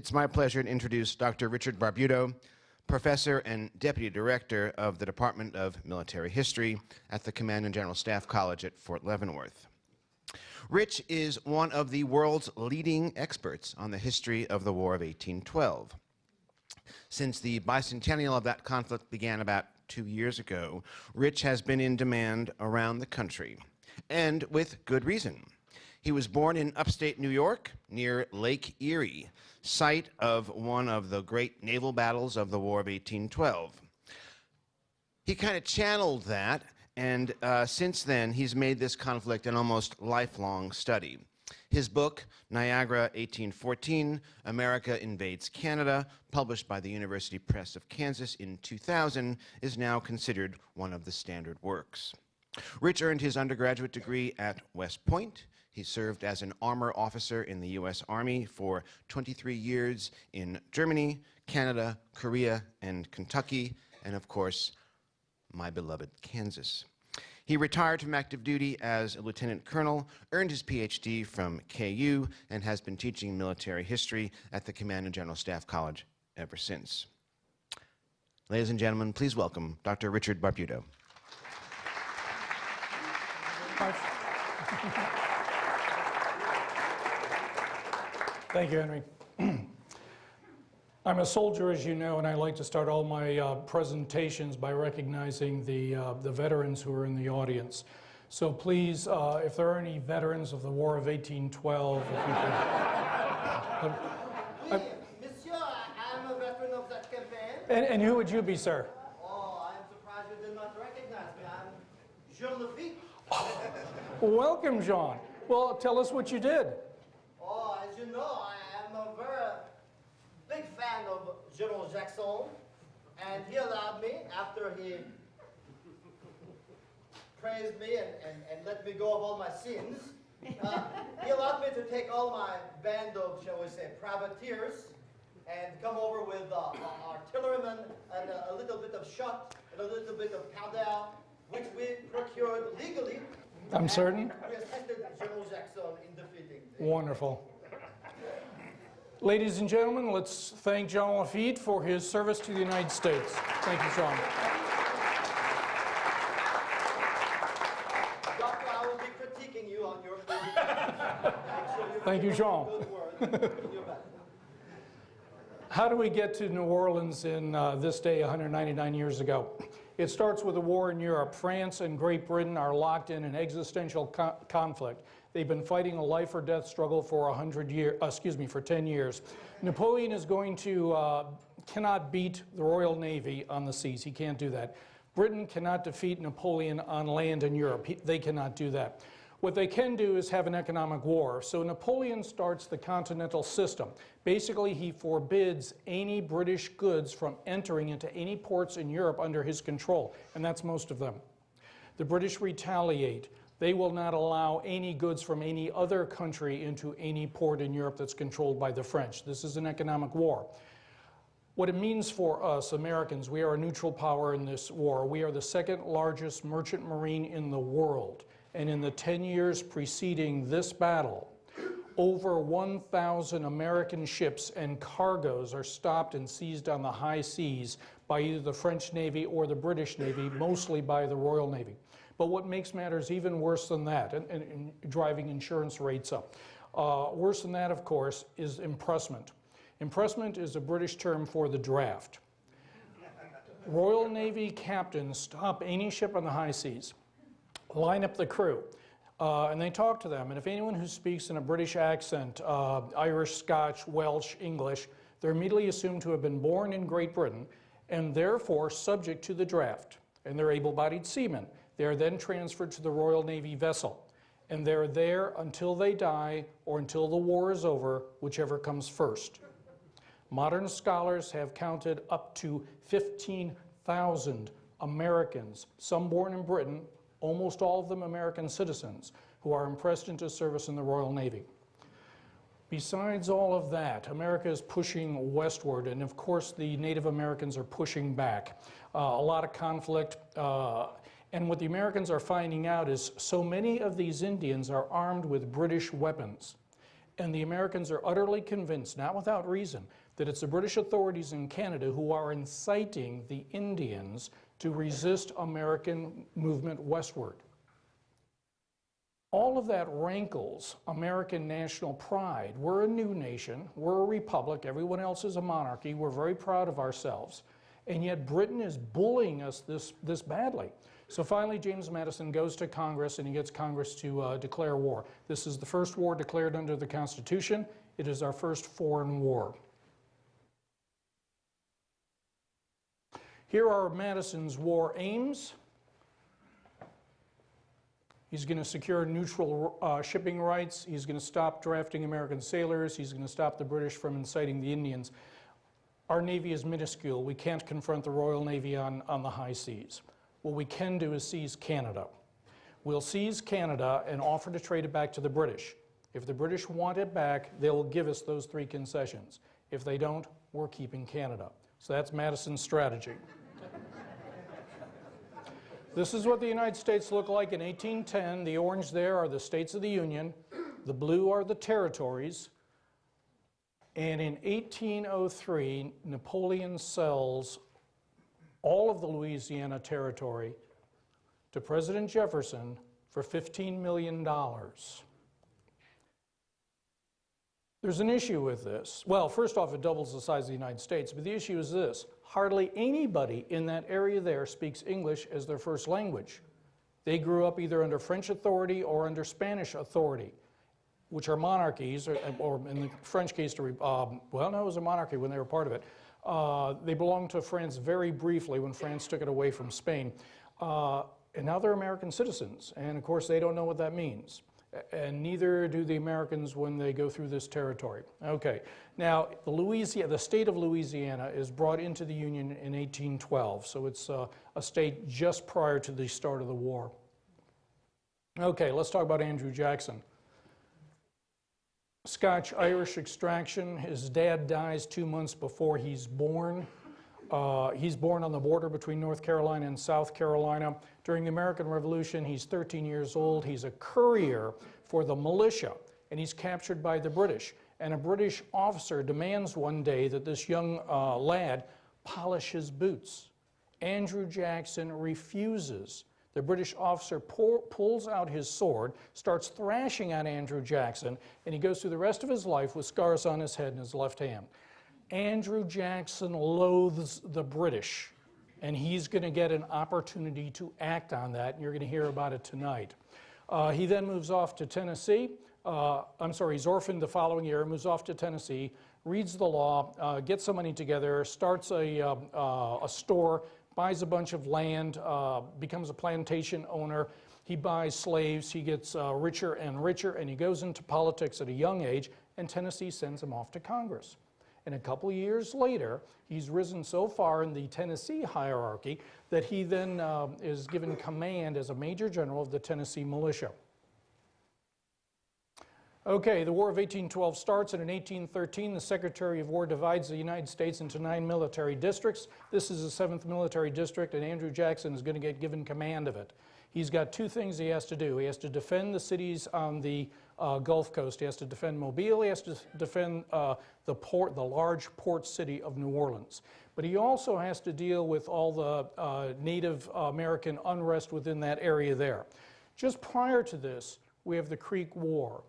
It's my pleasure to introduce Dr. Richard Barbuto, Professor and Deputy Director of the Department of Military History at the Command and General Staff College at Fort Leavenworth. Rich is one of the world's leading experts on the history of the War of 1812. Since the bicentennial of that conflict began about 2 years ago, Rich has been in demand around the country, and with good reason. He was born in upstate New York, near Lake Erie, site of one of the great naval battles of the War of 1812. He kind of channeled that, and since then, he's made this conflict an almost lifelong study. His book, Niagara 1814, America Invades Canada, published by the University Press of Kansas in 2000, is now considered one of the standard works. Rich earned his undergraduate degree at West Point. He served as an armor officer in the U.S. Army for 23 years in Germany, Canada, Korea, and Kentucky, and of course, my beloved Kansas. He retired from active duty as a lieutenant colonel, earned his PhD from KU, and has been teaching military history at the Command and General Staff College ever since. Ladies and gentlemen, please welcome Dr. Richard Barbuto. Thank you, Henry. I'm a soldier, as you know, and I like to start all my presentations by recognizing the veterans who are in the audience. So please, if there are any veterans of the War of 1812, if you could... Monsieur, I'm a veteran of that campaign. And who would you be, sir? Oh, I'm surprised you did not recognize me. I'm Jean Lafitte. Welcome, Jean. Well, tell us what you did. Oh, as you know, I am a very big fan of General Jackson, and he allowed me, after he praised me and let me go of all my sins, he allowed me to take all my band of, shall we say, privateers and come over with artillerymen and a little bit of shot and a little bit of powder, which we procured legally. I'm certain. We assisted General Jackson in defeating the... Wonderful. Ladies and gentlemen, let's thank Jean Lafitte for his service to the United States. Thank you, Jean. Doctor, I will be critiquing you on your sure Thank you, Jean. good word in your back. How do we get to New Orleans in this day 199 years ago? It starts with a war in Europe. France and Great Britain are locked in an existential conflict. They've been fighting a life or death struggle for 10 years. Napoleon is going to, cannot beat the Royal Navy on the seas. He can't do that. Britain cannot defeat Napoleon on land in Europe. They cannot do that. What they can do is have an economic war. So Napoleon starts the continental system. Basically, he forbids any British goods from entering into any ports in Europe under his control, and that's most of them. The British retaliate. They will not allow any goods from any other country into any port in Europe that's controlled by the French. This is an economic war. What it means for us, Americans, we are a neutral power in this war. We are the second largest merchant marine in the world. And in the 10 years preceding this battle, over 1,000 American ships and cargoes are stopped and seized on the high seas by either the French Navy or the British Navy, mostly by the Royal Navy. But what makes matters even worse than that, and driving insurance rates up, worse than that, of course, is impressment. Impressment is a British term for the draft. Royal Navy captains stop any ship on the high seas, line up the crew, and they talk to them. And if anyone who speaks in a British accent, Irish, Scotch, Welsh, English, they're immediately assumed to have been born in Great Britain and therefore subject to the draft. And they're able-bodied seamen. They are then transferred to the Royal Navy vessel. And they're there until they die or until the war is over, whichever comes first. Modern scholars have counted up to 15,000 Americans, some born in Britain, almost all of them American citizens, who are impressed into service in the Royal Navy. Besides all of that, America is pushing westward, and of course the Native Americans are pushing back. A lot of conflict, and what the Americans are finding out is so many of these Indians are armed with British weapons. And the Americans are utterly convinced, not without reason, that it's the British authorities in Canada who are inciting the Indians to resist American movement westward. All of that rankles American national pride. We're a new nation, we're a republic, everyone else is a monarchy, we're very proud of ourselves, and yet Britain is bullying us this badly. So finally, James Madison goes to Congress and he gets Congress to declare war. This is the first war declared under the Constitution. It is our first foreign war. Here are Madison's war aims. He's going to secure neutral shipping rights. He's going to stop drafting American sailors. He's going to stop the British from inciting the Indians. Our Navy is minuscule. We can't confront the Royal Navy on the high seas. What we can do is seize Canada. We'll seize Canada and offer to trade it back to the British. If the British want it back, they'll give us those 3 concessions. If they don't, we're keeping Canada. So that's Madison's strategy. This is what the United States looked like in 1810. The orange there are the states of the Union. The blue are the territories. And in 1803, Napoleon sells all of the Louisiana territory to President Jefferson for $15 million. There's an issue with this. Well, first off, it doubles the size of the United States, but the issue is this. Hardly anybody in that area there speaks English as their first language. They grew up either under French authority or under Spanish authority, which are monarchies, or in the French case, well, no, it was a monarchy when they were part of it. They belonged to France very briefly when France took it away from Spain. And now they're American citizens, and of course they don't know what that means. And neither do the Americans when they go through this territory. Okay, now the state of Louisiana is brought into the Union in 1812, so it's a state just prior to the start of the war. Okay, let's talk about Andrew Jackson. Scotch-Irish extraction. His dad dies 2 months before he's born. He's born on the border between North Carolina and South Carolina. During the American Revolution, he's 13 years old. He's a courier for the militia, and he's captured by the British. And a British officer demands one day that this young lad polish his boots. Andrew Jackson refuses. The British officer pulls out his sword, starts thrashing at Andrew Jackson, and he goes through the rest of his life with scars on his head and his left hand. Andrew Jackson loathes the British, and he's going to get an opportunity to act on that, and you're going to hear about it tonight. He then moves off to Tennessee. He's orphaned the following year, moves off to Tennessee, reads the law, gets some money together, starts a store, buys a bunch of land, becomes a plantation owner. He buys slaves, he gets richer and richer, and he goes into politics at a young age, and Tennessee sends him off to Congress. And a couple of years later, he's risen so far in the Tennessee hierarchy that he then is given command as a major general of the Tennessee militia. Okay, the War of 1812 starts, and in 1813, the Secretary of War divides the United States into 9 military districts. This is the 7th military district, and Andrew Jackson is going to get given command of it. He's got 2 things he has to do. He has to defend the cities on the Gulf Coast. He has to defend Mobile. He has to defend the large port city of New Orleans. But he also has to deal with all the Native American unrest within that area there. Just prior to this, we have the Creek War.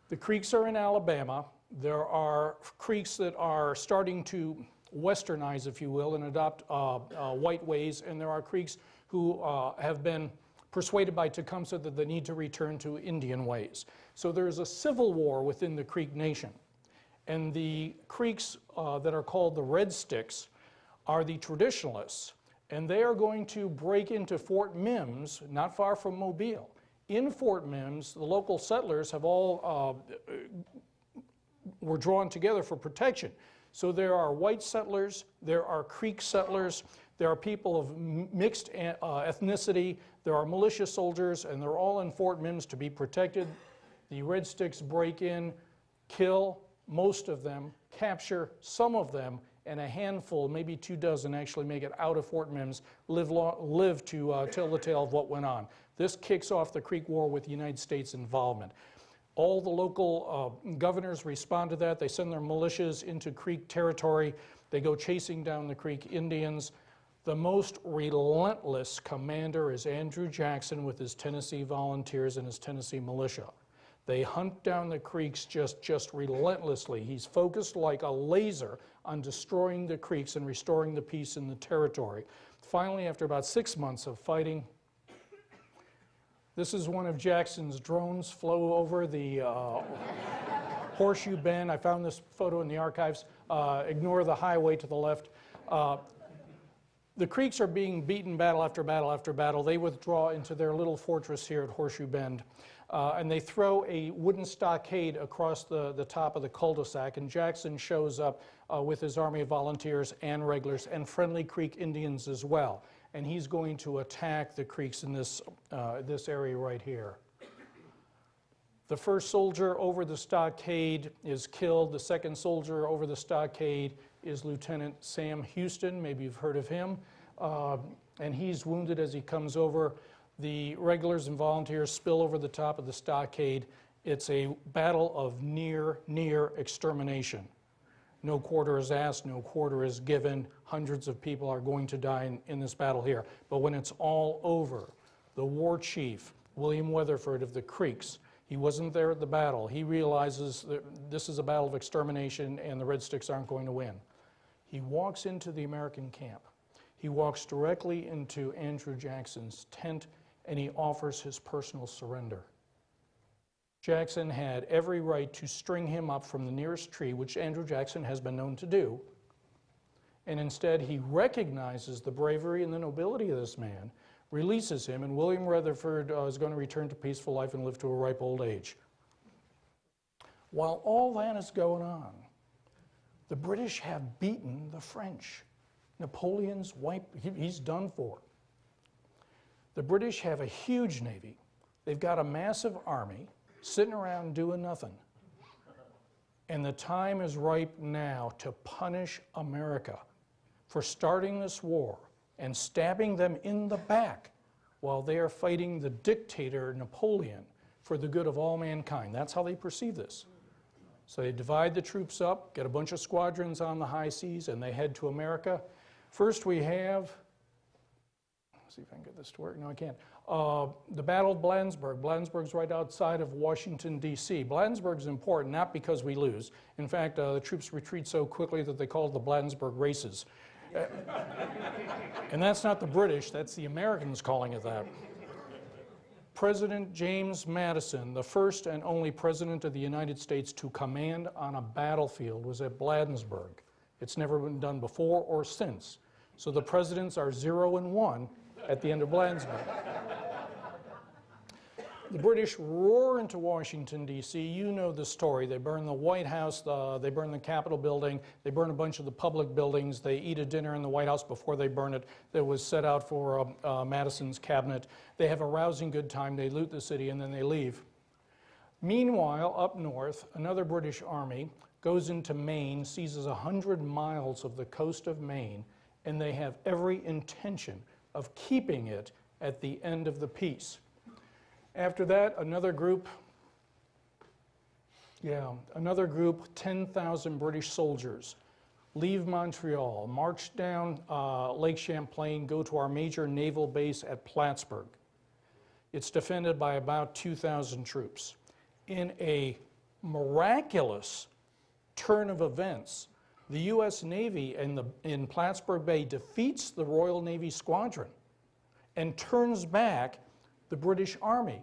The Creeks are in Alabama. There are Creeks that are starting to westernize, if you will, and adopt white ways, and there are Creeks who have been persuaded by Tecumseh that they need to return to Indian ways. So there's a civil war within the Creek Nation. And the Creeks that are called the Red Sticks are the traditionalists, and they are going to break into Fort Mims, not far from Mobile. In Fort Mims, the local settlers have all were drawn together for protection. So there are white settlers, there are Creek settlers, there are people of mixed ethnicity, there are militia soldiers, and they're all in Fort Mims to be protected. The Red Sticks break in, kill most of them, capture some of them, and a handful, maybe 2 dozen, actually make it out of Fort Mims, live to tell the tale of what went on. This kicks off the Creek War with the United States involvement. All the local governors respond to that. They send their militias into Creek territory. They go chasing down the Creek Indians. The most relentless commander is Andrew Jackson with his Tennessee Volunteers and his Tennessee militia. They hunt down the Creeks just relentlessly. He's focused like a laser on destroying the Creeks and restoring the peace in the territory. Finally, after about 6 months of fighting, this is one of Jackson's drones flew over the Horseshoe Bend. I found this photo in the archives. Ignore the highway to the left. The Creeks are being beaten battle after battle after battle. They withdraw into their little fortress here at Horseshoe Bend. And they throw a wooden stockade across the top of the cul-de-sac, and Jackson shows up with his army of volunteers and regulars and friendly Creek Indians as well. And he's going to attack the Creeks in this area right here. The first soldier over the stockade is killed. The second soldier over the stockade is Lieutenant Sam Houston. Maybe you've heard of him. And he's wounded as he comes over. The regulars and volunteers spill over the top of the stockade. It's a battle of near extermination. No quarter is asked, no quarter is given. Hundreds of people are going to die in this battle here. But when it's all over, the war chief, William Weatherford of the Creeks, he wasn't there at the battle. He realizes that this is a battle of extermination and the Red Sticks aren't going to win. He walks into the American camp. He walks directly into Andrew Jackson's tent and he offers his personal surrender. Jackson had every right to string him up from the nearest tree, which Andrew Jackson has been known to do, and instead he recognizes the bravery and the nobility of this man, releases him, and William Weatherford is going to return to peaceful life and live to a ripe old age. While all that is going on, the British have beaten the French. Napoleon's wiped, he's done for. The British have a huge navy. They've got a massive army sitting around doing nothing. And the time is ripe now to punish America for starting this war and stabbing them in the back while they are fighting the dictator Napoleon for the good of all mankind. That's how they perceive this. So they divide the troops up, get a bunch of squadrons on the high seas, and they head to America. First we have, let's see if I can get this to work. No, I can't. The Battle of Bladensburg. Bladensburg's right outside of Washington, D.C. Bladensburg's important, not because we lose. In fact, the troops retreat so quickly that they call it the Bladensburg Races. And that's not the British, that's the Americans calling it that. President James Madison, the first and only president of the United States to command on a battlefield, was at Bladensburg. It's never been done before or since. So the presidents are 0 and 1 at the end of Bladensburg. The British roar into Washington, D.C. You know the story. They burn the White House, they burn the Capitol building, they burn a bunch of the public buildings, they eat a dinner in the White House before they burn it that was set out for Madison's cabinet. They have a rousing good time, they loot the city, and then they leave. Meanwhile, up north, another British army goes into Maine, seizes 100 miles of the coast of Maine, and they have every intention of keeping it at the end of the peace. After that, another group, 10,000 British soldiers, leave Montreal, march down Lake Champlain, go to our major naval base at Plattsburgh. It's defended by about 2,000 troops. In a miraculous turn of events, the U.S. Navy in Plattsburgh Bay defeats the Royal Navy Squadron and turns back the British Army.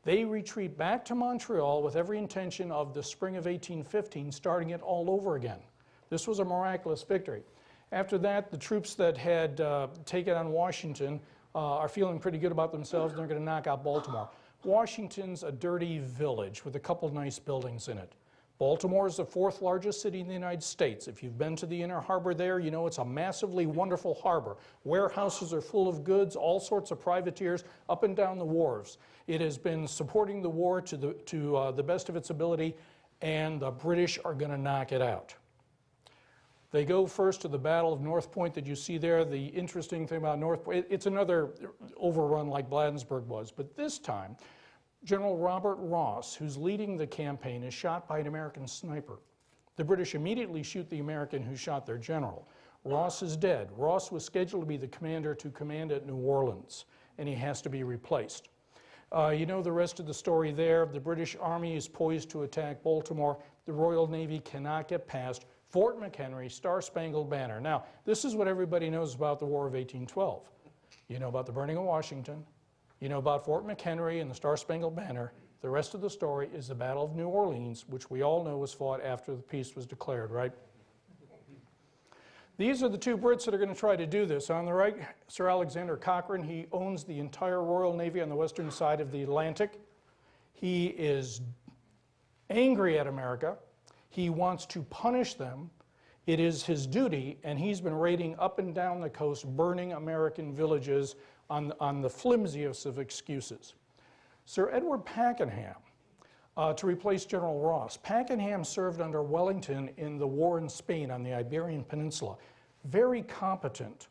They retreat back to Montreal with every intention of the spring of 1815 starting it all over again. This was a miraculous victory. After that, the troops that had taken on Washington are feeling pretty good about themselves, and they're going to knock out Baltimore. Washington's a dirty village with a couple nice buildings in it. Baltimore is the 4th largest city in the United States. If you've been to the Inner Harbor there, you know it's a massively wonderful harbor. Warehouses are full of goods, all sorts of privateers up and down the wharves. It has been supporting the war to the best of its ability, and the British are going to knock it out. They go first to the Battle of North Point that you see there. The interesting thing about North Point, it's another overrun like Bladensburg was, but this time General Robert Ross, who's leading the campaign, is shot by an American sniper. The British immediately shoot the American who shot their general. Ross is dead. Ross was scheduled to be the commander to command at New Orleans, and he has to be replaced. You know the rest of the story there. The British Army is poised to attack Baltimore. The Royal Navy cannot get past Fort McHenry, Star-Spangled Banner. Now, this is what everybody knows about the War of 1812. You know about the burning of Washington. You know about Fort McHenry and the Star-Spangled Banner. The rest of the story is the Battle of New Orleans, which we all know was fought after the peace was declared, right? These are the two Brits that are going to try to do this. On the right, Sir Alexander Cochrane. He owns the entire Royal Navy on the western side of the Atlantic. He is angry at America. He wants to punish them. It is his duty, and he's been raiding up and down the coast, burning American villages on the flimsiest of excuses. Sir Edward Pakenham, to replace General Ross. Pakenham served under Wellington in the war in Spain on the Iberian Peninsula. Very competent.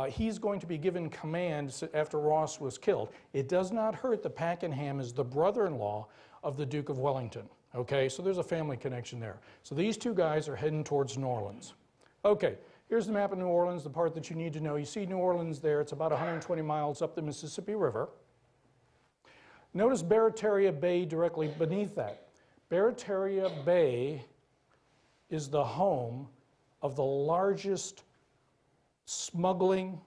He's going to be given command after Ross was killed. It does not hurt that Pakenham is the brother-in-law of the Duke of Wellington. Okay, so there's a family connection there. So these two guys are heading towards New Orleans. Okay, here's the map of New Orleans, the part that you need to know. You see New Orleans there. It's about 120 miles up the Mississippi River. Notice Barataria Bay directly beneath that. Barataria Bay is the home of the largest smuggling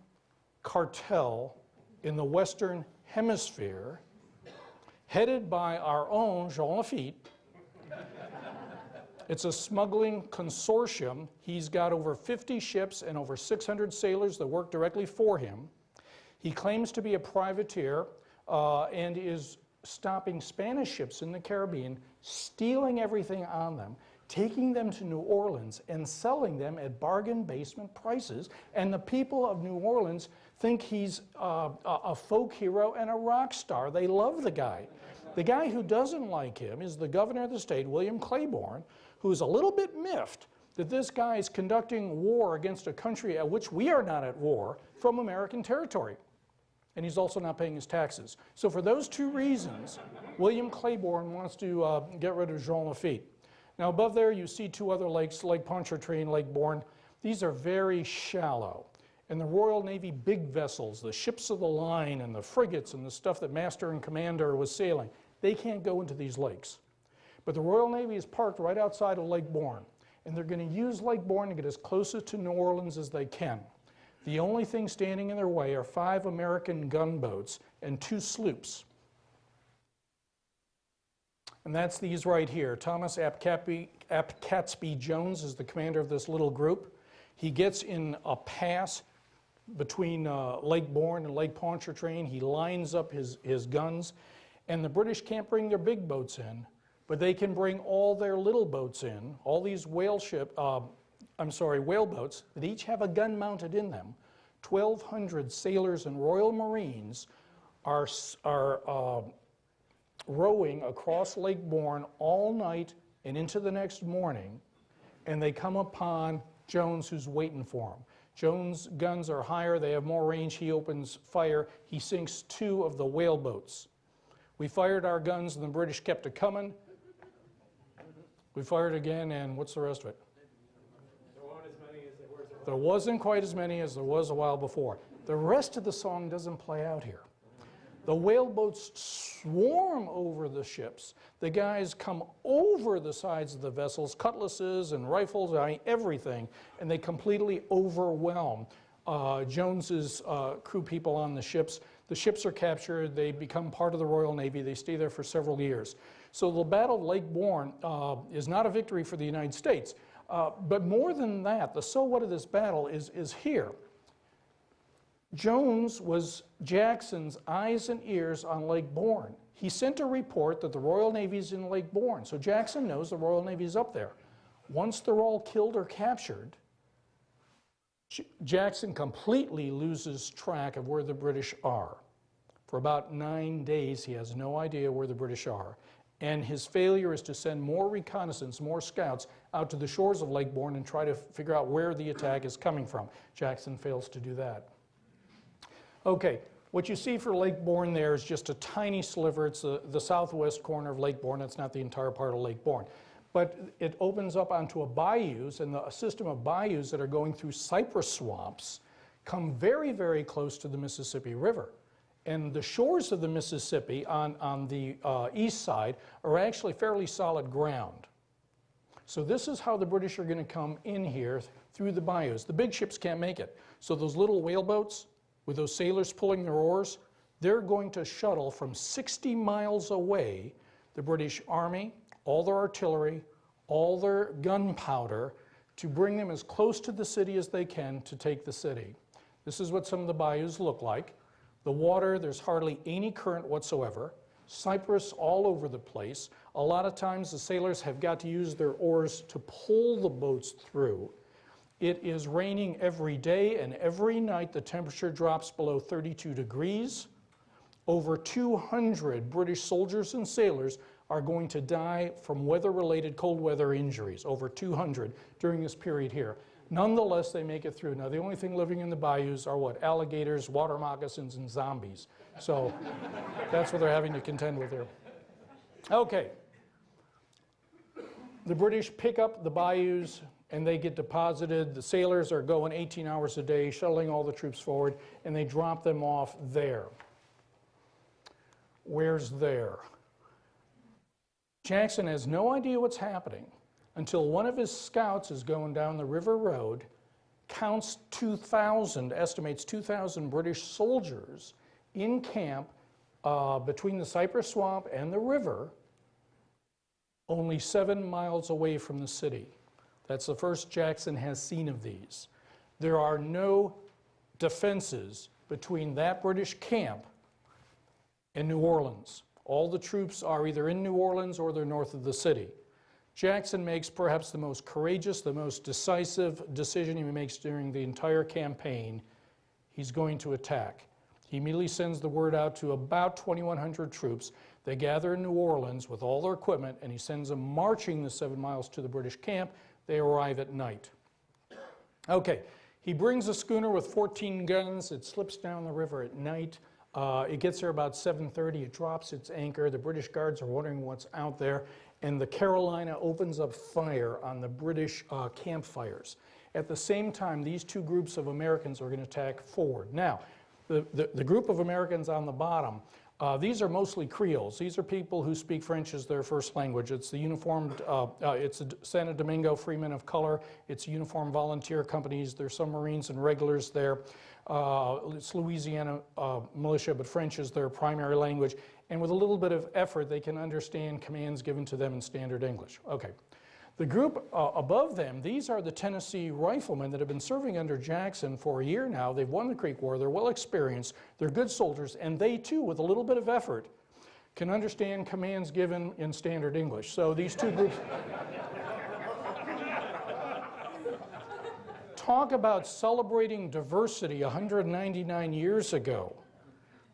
cartel in the Western Hemisphere, headed by our own Jean Lafitte. It's a smuggling consortium. He's got over 50 ships and over 600 sailors that work directly for him. He claims to be a privateer and is stopping Spanish ships in the Caribbean, stealing everything on them, taking them to New Orleans and selling them at bargain basement prices. And the people of New Orleans think he's a folk hero and a rock star. They love the guy. The guy who doesn't like him is the governor of the state, William Claiborne, who's a little bit miffed that this guy is conducting war against a country at which we are not at war from American territory. And he's also not paying his taxes. So for those two reasons, William Claiborne wants to get rid of Jean Lafitte. Now above there you see two other lakes, Lake Pontchartrain, Lake Borgne. These are very shallow. And the Royal Navy big vessels, the ships of the line and the frigates and the stuff that Master and Commander was sailing, they can't go into these lakes. But the Royal Navy is parked right outside of Lake Borgne. And they're going to use Lake Borgne to get as close to New Orleans as they can. The only thing standing in their way are 5 American gunboats and 2 sloops. And that's these right here. Thomas Ap Catesby Jones is the commander of this little group. He gets in a pass between Lake Borgne and Lake Pontchartrain. He lines up his guns. And the British can't bring their big boats in, but they can bring all their little boats in, all these whale boats that each have a gun mounted in them. 1,200 sailors and Royal Marines are rowing across Lake Borgne all night and into the next morning, and they come upon Jones, who's waiting for them. Jones' guns are higher, they have more range, he opens fire, he sinks 2 of the whale boats. We fired our guns and the British kept it coming. We fired again, and what's the rest of it? There wasn't quite as many as there was a while before. The rest of the song doesn't play out here. The whaleboats swarm over the ships. The guys come over the sides of the vessels, cutlasses and rifles, everything, and they completely overwhelm Jones's crew people on the ships. The ships are captured. They become part of the Royal Navy. They stay there for several years. So the Battle of Lakeborn is not a victory for the United States. But more than that, the so what of this battle is here. Jones was Jackson's eyes and ears on Lake Borgne. He sent a report that the Royal Navy's in Lake Borgne, so Jackson knows the Royal Navy's up there. Once they're all killed or captured, Jackson completely loses track of where the British are. For about 9 days, he has no idea where the British are. And his failure is to send more reconnaissance, more scouts, out to the shores of Lake Borgne and try to figure out where the attack is coming from. Jackson fails to do that. Okay, What you see for Lakeborn there is just a tiny sliver. It's the southwest corner of Lakeborn. It's not the entire part of Lakeborn. But it opens up onto a bayous, and a system of bayous that are going through cypress swamps come very, very close to the Mississippi River. And the shores of the Mississippi on the east side are actually fairly solid ground. So this is how the British are going to come in here through the bayous. The big ships can't make it. So those little whaleboats with those sailors pulling their oars, they're going to shuttle from 60 miles away the British Army, all their artillery, all their gunpowder, to bring them as close to the city as they can to take the city. This is what some of the bayous look like. The water, there's hardly any current whatsoever. Cypress all over the place. A lot of times the sailors have got to use their oars to pull the boats through. It is raining every day, and every night the temperature drops below 32 degrees. Over 200 British soldiers and sailors are going to die from weather-related cold weather injuries, over 200 during this period here. Nonetheless, they make it through. Now, the only thing living in the bayous are what? Alligators, water moccasins, and zombies. So that's what they're having to contend with here. Okay. The British pick up the bayous, and they get deposited. The sailors are going 18 hours a day, shuttling all the troops forward, and they drop them off there. Where's there? Jackson has no idea what's happening until one of his scouts is going down the river road, counts 2,000, estimates 2,000 British soldiers in camp between the cypress swamp and the river, only 7 miles away from the city. That's the first Jackson has seen of these. There are no defenses between that British camp and New Orleans. All the troops are either in New Orleans or they're north of the city. Jackson makes perhaps the most courageous, the most decisive decision he makes during the entire campaign. He's going to attack. He immediately sends the word out to about 2,100 troops. They gather in New Orleans with all their equipment, and he sends them marching the 7 miles to the British camp. They arrive at night. Okay, he brings a schooner with 14 guns. It slips down the river at night. It gets there about 7:30. It drops its anchor. The British guards are wondering what's out there, and the Carolina opens up fire on the British campfires. At the same time, these two groups of Americans are going to attack forward. Now, the group of Americans on the bottom, these are mostly Creoles. These are people who speak French as their first language. It's the uniformed, it's the Santo Domingo Freemen of Color. It's uniformed volunteer companies. There's some Marines and regulars there. It's Louisiana militia, but French is their primary language. And with a little bit of effort, they can understand commands given to them in standard English. Okay. The group above them, these are the Tennessee riflemen that have been serving under Jackson for a year now. They've won the Creek War. They're well experienced. They're good soldiers. And they, too, with a little bit of effort, can understand commands given in standard English. So these two groups... Talk about celebrating diversity 199 years ago.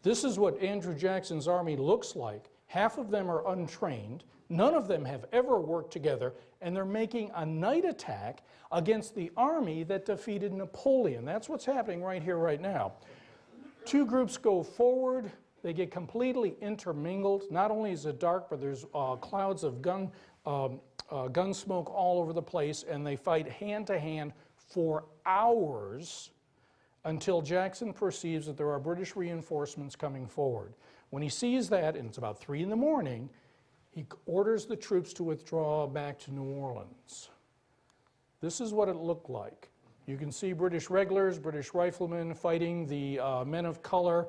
This is what Andrew Jackson's army looks like. Half of them are untrained. None of them have ever worked together, and they're making a night attack against the army that defeated Napoleon. That's what's happening right here, right now. Two groups go forward. They get completely intermingled. Not only is it dark, but there's clouds of gun smoke all over the place, and they fight hand to hand for hours until Jackson perceives that there are British reinforcements coming forward. When he sees that, and it's about 3 in the morning, he orders the troops to withdraw back to New Orleans. This is what it looked like. You can see British regulars, British riflemen fighting the men of color.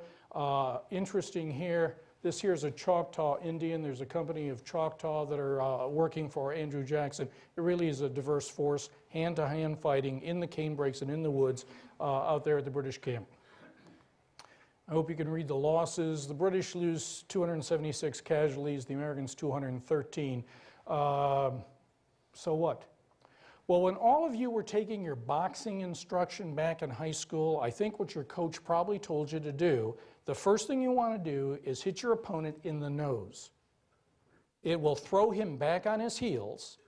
Interesting here, this here is a Choctaw Indian. There's a company of Choctaw that are working for Andrew Jackson. It really is a diverse force, hand-to-hand fighting in the canebrakes and in the woods out there at the British camp. I hope you can read the losses. The British lose 276 casualties, the Americans 213. So what? Well, when all of you were taking your boxing instruction back in high school, I think what your coach probably told you to do, the first thing you want to do is hit your opponent in the nose. It will throw him back on his heels.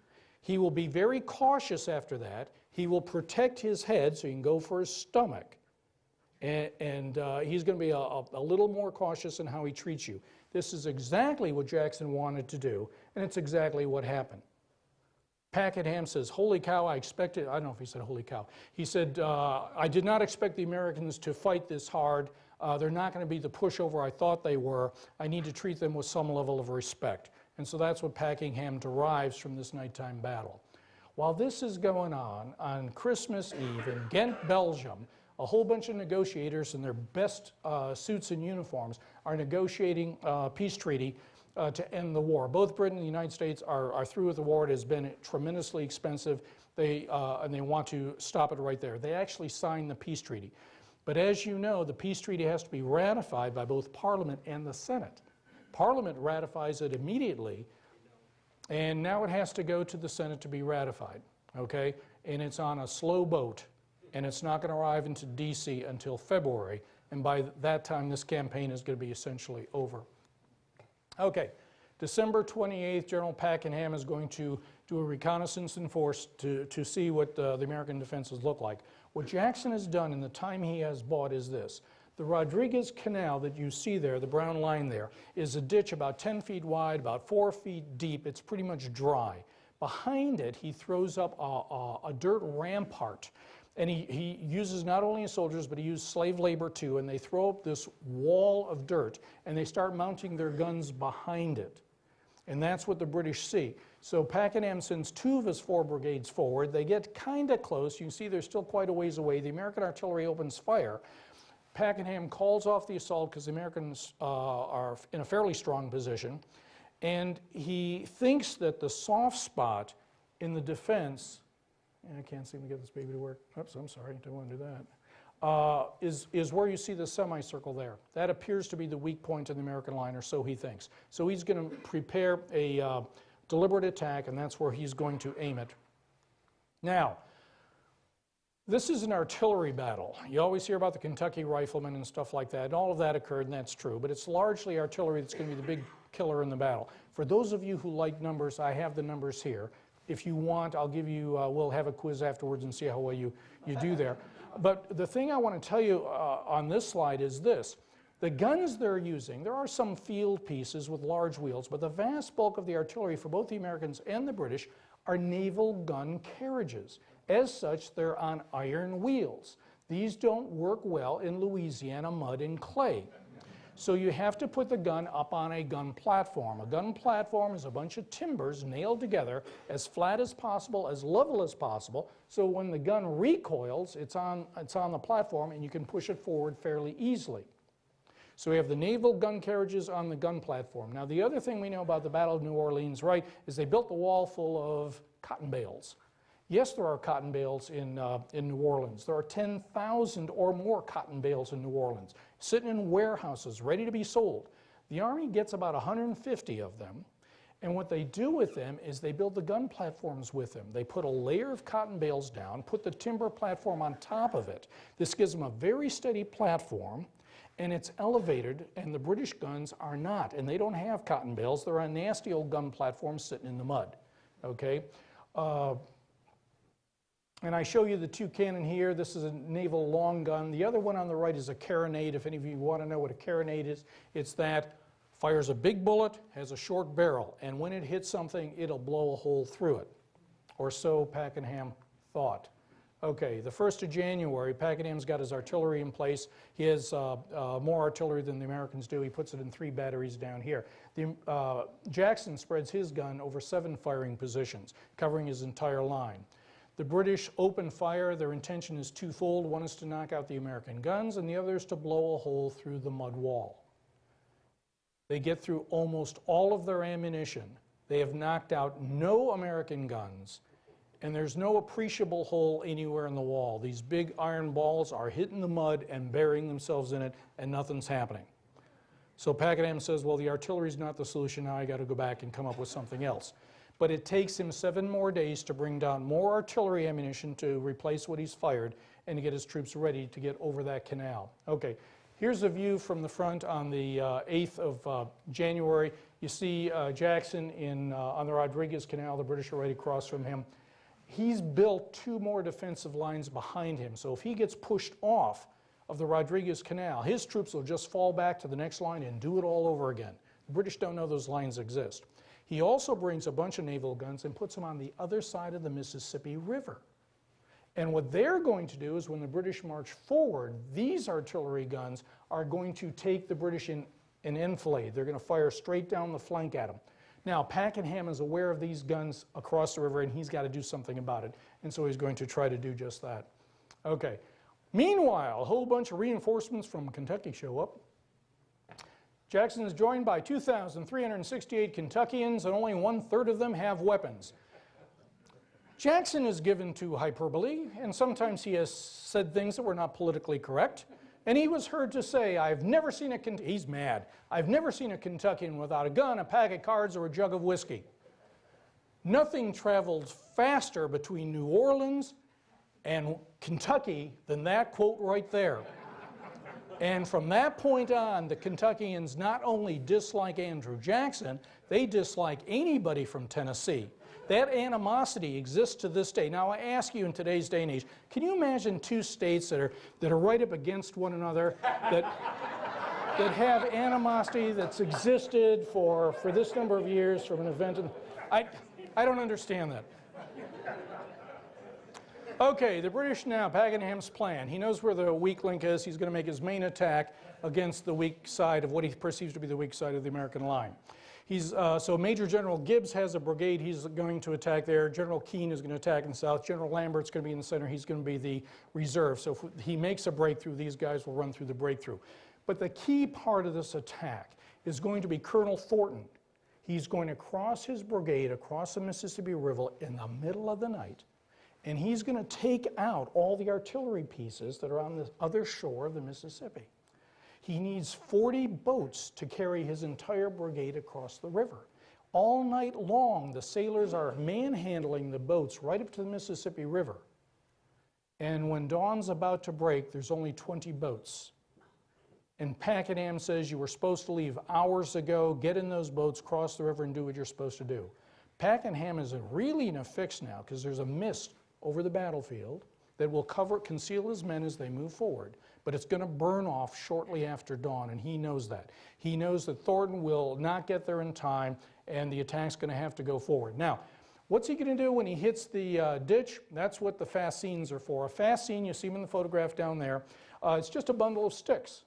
He will be very cautious after that. He will protect his head so he can go for his stomach. and he's going to be a little more cautious in how he treats you. This is exactly what Jackson wanted to do, and it's exactly what happened. Pakenham says, holy cow, I expected, I don't know if he said holy cow. He said, I did not expect the Americans to fight this hard. They're not going to be the pushover I thought they were. I need to treat them with some level of respect. And so that's what Pakenham derives from this nighttime battle. While this is going on Christmas Eve in Ghent, Belgium, a whole bunch of negotiators in their best suits and uniforms are negotiating a peace treaty to end the war. Both Britain and the United States are through with the war. It has been tremendously expensive, and they want to stop it right there. They actually signed the peace treaty. But as you know, the peace treaty has to be ratified by both Parliament and the Senate. Parliament ratifies it immediately, and now it has to go to the Senate to be ratified, okay? And it's on a slow boat, and it's not going to arrive into D.C. until February, and by that time this campaign is going to be essentially over. Okay, December 28th, General Pakenham is going to do a reconnaissance in force to see what the American defenses look like. What Jackson has done in the time he has bought is this. The Rodriguez Canal that you see there, the brown line there, is a ditch about 10 feet wide, about 4 feet deep. It's pretty much dry. Behind it, he throws up a dirt rampart. And he uses not only his soldiers, but he uses slave labor too, and they throw up this wall of dirt, and they start mounting their guns behind it. And that's what the British see. So Pakenham sends 2 of his 4 brigades forward. They get kind of close. You can see they're still quite a ways away. The American artillery opens fire. Pakenham calls off the assault because the Americans are in a fairly strong position. And he thinks that the soft spot in the defense, and I can't seem to get this baby to work. Oops, I'm sorry, don't want to do that. Is where you see the semicircle there. That appears to be the weak point in the American line, or so he thinks. So he's going to prepare a deliberate attack, and that's where he's going to aim it. Now, this is an artillery battle. You always hear about the Kentucky riflemen and stuff like that, and all of that occurred, and that's true. But it's largely artillery that's going to be the big killer in the battle. For those of you who like numbers, I have the numbers here. If you want, I'll give you, we'll have a quiz afterwards and see how well you do there. But the thing I want to tell you on this slide is this. The guns they're using, there are some field pieces with large wheels, but the vast bulk of the artillery for both the Americans and the British are naval gun carriages. As such, they're on iron wheels. These don't work well in Louisiana mud and clay. So you have to put the gun up on a gun platform. A gun platform is a bunch of timbers nailed together as flat as possible, as level as possible, so when the gun recoils, it's on the platform and you can push it forward fairly easily. So we have the naval gun carriages on the gun platform. Now the other thing we know about the Battle of New Orleans, right, is they built the wall full of cotton bales. Yes, there are cotton bales in New Orleans. There are 10,000 or more cotton bales in New Orleans, sitting in warehouses, ready to be sold. The Army gets about 150 of them, and what they do with them is they build the gun platforms with them. They put a layer of cotton bales down, put the timber platform on top of it. This gives them a very steady platform, and it's elevated, and the British guns are not, and they don't have cotton bales. They're on nasty old gun platforms sitting in the mud, okay? And I show you the 2 cannon here. This is a naval long gun. The other one on the right is a carronade. If any of you want to know what a carronade is, it's that fires a big bullet, has a short barrel, and when it hits something, it'll blow a hole through it. Or so Pakenham thought. Okay, the 1st of January, Pakenham's got his artillery in place. He has more artillery than the Americans do. He puts it in 3 batteries down here. Jackson spreads his gun over 7 firing positions, covering his entire line. The British open fire. Their intention is twofold. One is to knock out the American guns, and the other is to blow a hole through the mud wall. They get through almost all of their ammunition. They have knocked out no American guns, and there's no appreciable hole anywhere in the wall. These big iron balls are hitting the mud and burying themselves in it, and nothing's happening. So Pakenham says, well, the artillery's not the solution. Now I got to go back and come up with something else. But it takes him 7 more days to bring down more artillery ammunition to replace what he's fired and to get his troops ready to get over that canal. Okay, here's a view from the front on the 8th of January. You see Jackson on the Rodriguez Canal. The British are right across from him. He's built 2 more defensive lines behind him. So if he gets pushed off of the Rodriguez Canal. His troops will just fall back to the next line and do it all over again. The British don't know those lines exist. He also brings a bunch of naval guns and puts them on the other side of the Mississippi River. And what they're going to do is when the British march forward, these artillery guns are going to take the British in enfilade. They're going to fire straight down the flank at them. Now, Pakenham is aware of these guns across the river, and he's got to do something about it. And so he's going to try to do just that. Okay. Meanwhile, a whole bunch of reinforcements from Kentucky show up. Jackson is joined by 2,368 Kentuckians, and only 1/3 of them have weapons. Jackson is given to hyperbole, and sometimes he has said things that were not politically correct. And he was heard to say, I've never seen he's mad, I've never seen a Kentuckian without a gun, a pack of cards, or a jug of whiskey. Nothing traveled faster between New Orleans and Kentucky than that quote right there. And from that point on, the Kentuckians not only dislike Andrew Jackson, they dislike anybody from Tennessee. That animosity exists to this day. Now I ask you in today's day and age, can you imagine two states that are right up against one another, that have animosity that's existed for this number of years from an event? I don't understand that. Okay, the British now, Pakenham's plan. He knows where the weak link is. He's going to make his main attack against the weak side of what he perceives to be the weak side of the American line. So Major General Gibbs has a brigade. He's going to attack there. General Keane is going to attack in the south. General Lambert's going to be in the center. He's going to be the reserve. So if he makes a breakthrough, these guys will run through the breakthrough. But the key part of this attack is going to be Colonel Thornton. He's going to cross his brigade across the Mississippi River in the middle of the night, and he's going to take out all the artillery pieces that are on the other shore of the Mississippi. He needs 40 boats to carry his entire brigade across the river. All night long, the sailors are manhandling the boats right up to the Mississippi River. And when dawn's about to break, there's only 20 boats. And Pakenham says, you were supposed to leave hours ago, get in those boats, cross the river, and do what you're supposed to do. Pakenham is really in a fix now because there's a mist over the battlefield that will conceal his men as they move forward. But it's going to burn off shortly after dawn, and he knows that. He knows that Thornton will not get there in time, and the attack's going to have to go forward. Now, what's he going to do when he hits the ditch? That's what the fascines are for. A fascine, you see them in the photograph down there, it's just a bundle of sticks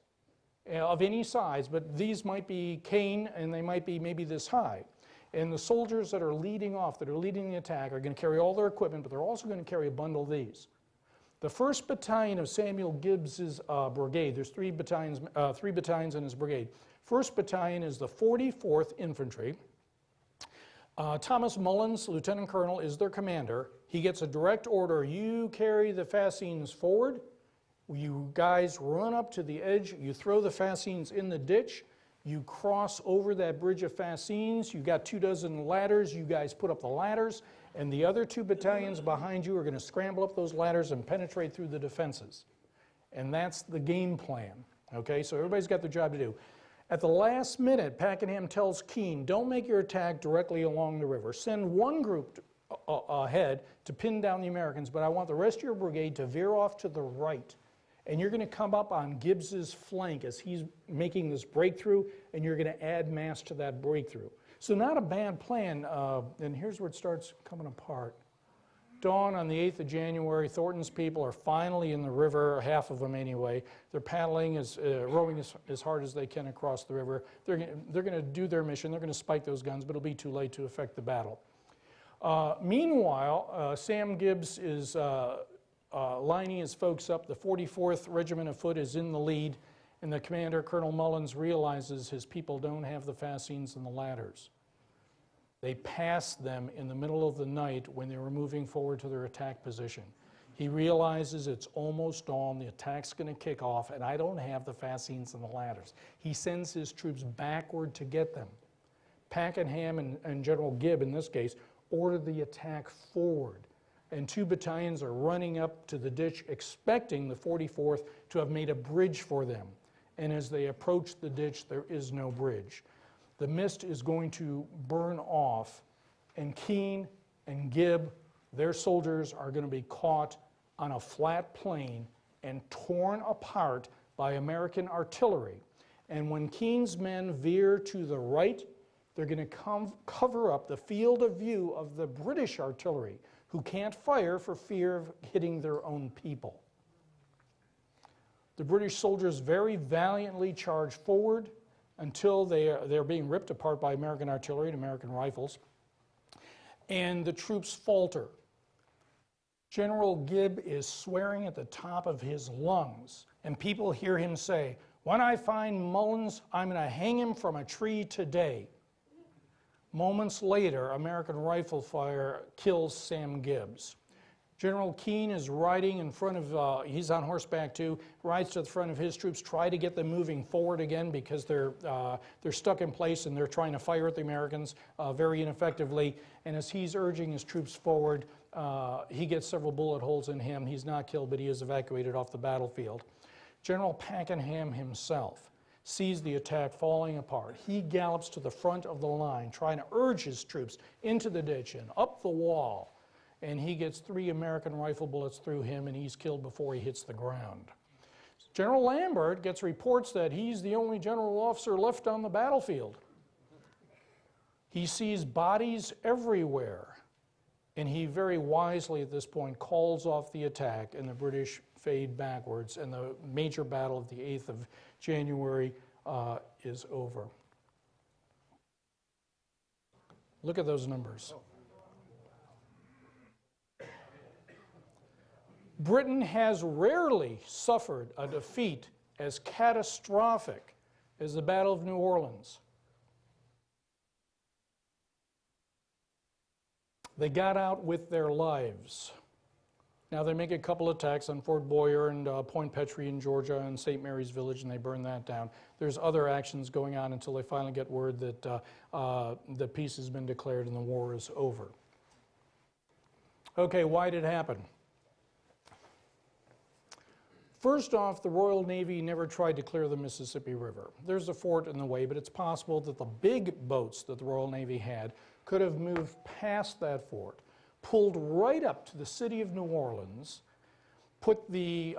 of any size, but these might be cane, and they might be maybe this high. And the soldiers that are leading off, that are leading the attack, are going to carry all their equipment, but they're also going to carry a bundle of these. The 1st Battalion of Samuel Gibbs's brigade, there's three battalions in his brigade. 1st Battalion is the 44th Infantry. Thomas Mullins, Lieutenant Colonel, is their commander. He gets a direct order, you carry the fascines forward, you guys run up to the edge, you throw the fascines in the ditch, you cross over that bridge of fascines, you got 24 ladders, you guys put up the ladders, and the other 2 battalions behind you are going to scramble up those ladders and penetrate through the defenses. And that's the game plan, okay? So everybody's got their job to do. At the last minute, Pakenham tells Keane, don't make your attack directly along the river. Send one group ahead to pin down the Americans, but I want the rest of your brigade to veer off to the right. And you're going to come up on Gibbs's flank as he's making this breakthrough, and you're going to add mass to that breakthrough. So not a bad plan, and here's where it starts coming apart. Dawn on the 8th of January, Thornton's people are finally in the river, half of them anyway. They're paddling, rowing as hard as they can across the river. They're going to do their mission. They're going to spike those guns, but it'll be too late to affect the battle. Meanwhile, Sam Gibbs is lining his folks up. The 44th Regiment of Foot is in the lead, and the commander, Colonel Mullins, realizes his people don't have the fascines and the ladders. They passed them in the middle of the night when they were moving forward to their attack position. He realizes it's almost dawn, the attack's going to kick off, and I don't have the fascines and the ladders. He sends his troops backward to get them. Pakenham and General Gibb, in this case, order the attack forward. And 2 battalions are running up to the ditch expecting the 44th to have made a bridge for them. And as they approach the ditch, there is no bridge. The mist is going to burn off, and Keane and Gibb, their soldiers, are going to be caught on a flat plain and torn apart by American artillery. And when Keene's men veer to the right, they're going to cover up the field of view of the British artillery, who can't fire for fear of hitting their own people. The British soldiers very valiantly charge forward until they're being ripped apart by American artillery and American rifles, and the troops falter. General Gibb is swearing at the top of his lungs, and people hear him say, "When I find Mullins, I'm going to hang him from a tree today." Moments later, American rifle fire kills Sam Gibbs. General Keene is riding in front of, he's on horseback too, rides to the front of his troops, try to get them moving forward again because they're stuck in place and they're trying to fire at the Americans very ineffectively. And as he's urging his troops forward, he gets several bullet holes in him. He's not killed, but he is evacuated off the battlefield. General Pakenham himself sees the attack falling apart. He gallops to the front of the line, trying to urge his troops into the ditch and up the wall. And he gets 3 American rifle bullets through him, and he's killed before he hits the ground. General Lambert gets reports that he's the only general officer left on the battlefield. He sees bodies everywhere, and he very wisely at this point calls off the attack, and the British fade backwards, and the major battle of the 8th of January is over. Look at those numbers. Britain has rarely suffered a defeat as catastrophic as the Battle of New Orleans. They got out with their lives. Now they make a couple attacks on Fort Boyer and Point Petrie in Georgia and St. Mary's Village, and they burn that down. There's other actions going on until they finally get word that the peace has been declared and the war is over. Okay, why did it happen? First off, the Royal Navy never tried to clear the Mississippi River. There's a fort in the way, but it's possible that the big boats that the Royal Navy had could have moved past that fort, pulled right up to the city of New Orleans, put the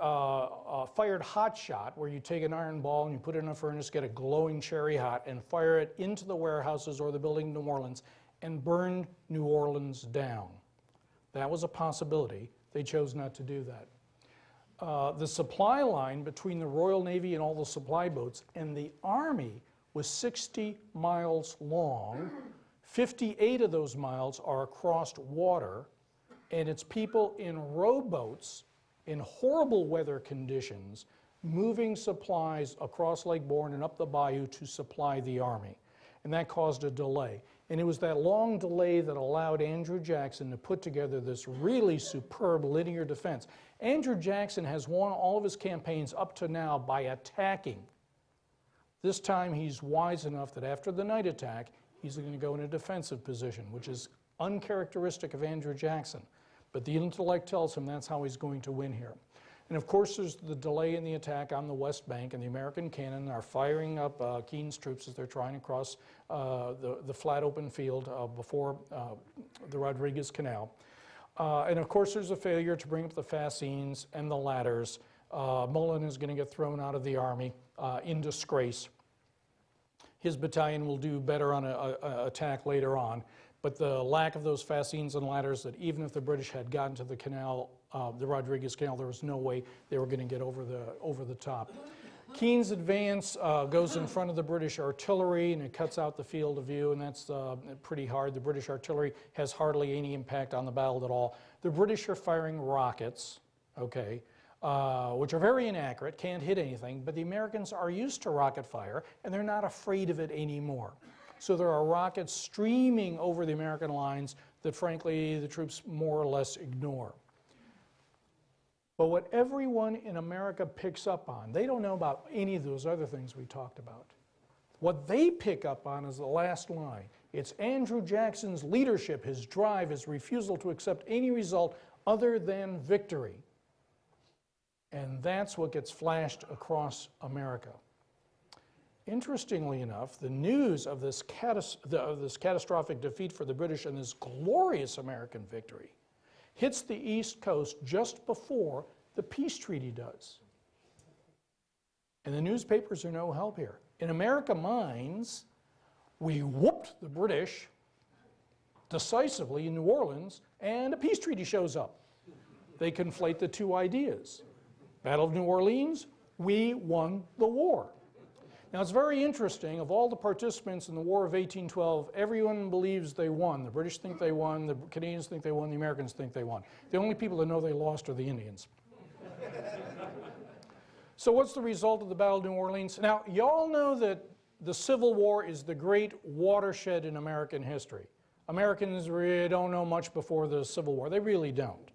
fired hot shot, where you take an iron ball and you put it in a furnace, get a glowing cherry hot, and fire it into the warehouses or the building in New Orleans, and burn New Orleans down. That was a possibility. They chose not to do that. The supply line between the Royal Navy and all the supply boats and the Army was 60 miles long. 58 of those miles are across water, and it's people in rowboats in horrible weather conditions moving supplies across Lakeborn and up the bayou to supply the Army. And that caused a delay. And it was that long delay that allowed Andrew Jackson to put together this really superb linear defense. Andrew Jackson has won all of his campaigns up to now by attacking. This time he's wise enough that after the night attack, he's going to go in a defensive position, which is uncharacteristic of Andrew Jackson. But the intellect tells him that's how he's going to win here. And of course, there's the delay in the attack on the West Bank, and the American cannon are firing up Keene's troops as they're trying to cross the flat open field before the Rodriguez Canal. And of course, there's a failure to bring up the fascines and the ladders. Mullen is going to get thrown out of the Army in disgrace. His battalion will do better on an attack later on. But the lack of those fascines and ladders, that even if the British had gotten to the canal, the Rodriguez Canal, there was no way they were going to get over the top. Keene's advance goes in front of the British artillery, and it cuts out the field of view, and that's pretty hard. The British artillery has hardly any impact on the battle at all. The British are firing rockets, okay, which are very inaccurate, can't hit anything, but the Americans are used to rocket fire, and they're not afraid of it anymore. So there are rockets streaming over the American lines that, frankly, the troops more or less ignore. But what everyone in America picks up on, they don't know about any of those other things we talked about. What they pick up on is the last line. It's Andrew Jackson's leadership, his drive, his refusal to accept any result other than victory. And that's what gets flashed across America. Interestingly enough, the news of this catastrophic defeat for the British and this glorious American victory hits the East Coast just before The peace treaty does. And the newspapers are no help here. In America Minds, we whooped the British decisively in New Orleans, and a peace treaty shows up. They conflate the two ideas. Battle of New Orleans, we won the war. Now it's very interesting, of all the participants in the War of 1812, everyone believes they won. The British think they won, the Canadians think they won, the Americans think they won. The only people that know they lost are the Indians. So what's the result of the Battle of New Orleans? Now, y'all know that the Civil War is the great watershed in American history. Americans really don't know much before the Civil War. They really don't.